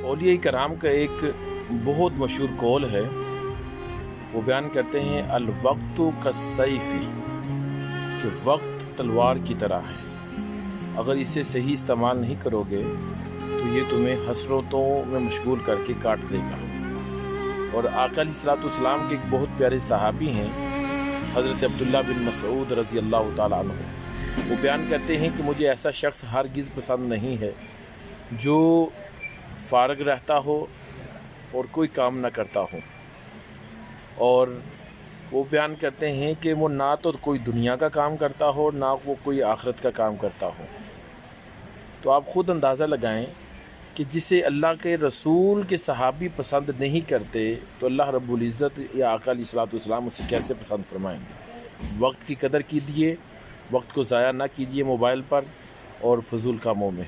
اولیاء کرام کا ایک بہت مشہور قول ہے، وہ بیان کرتے ہیں الوقت کالسیف، کہ وقت تلوار کی طرح ہے، اگر اسے صحیح استعمال نہیں کرو گے تو یہ تمہیں حسرتوں میں مشغول کر کے کاٹ دے گا۔ اور آقا علیہ الصلوۃ والسلام کے ایک بہت پیارے صحابی ہیں حضرت عبداللہ بن مسعود رضی اللہ تعالیٰ عنہ، وہ بیان کرتے ہیں کہ مجھے ایسا شخص ہرگز پسند نہیں ہے جو فارغ رہتا ہو اور کوئی کام نہ کرتا ہو، اور وہ بیان کرتے ہیں کہ وہ نہ تو کوئی دنیا کا کام کرتا ہو نہ وہ کوئی آخرت کا کام کرتا ہو۔ تو آپ خود اندازہ لگائیں کہ جسے اللہ کے رسول کے صحابی پسند نہیں کرتے تو اللہ رب العزت یا آقا علیہ الصلوۃ والسلام اسے کیسے پسند فرمائیں گے۔ وقت کی قدر کیجیے، وقت کو ضائع نہ کیجیے موبائل پر اور فضول کاموں میں۔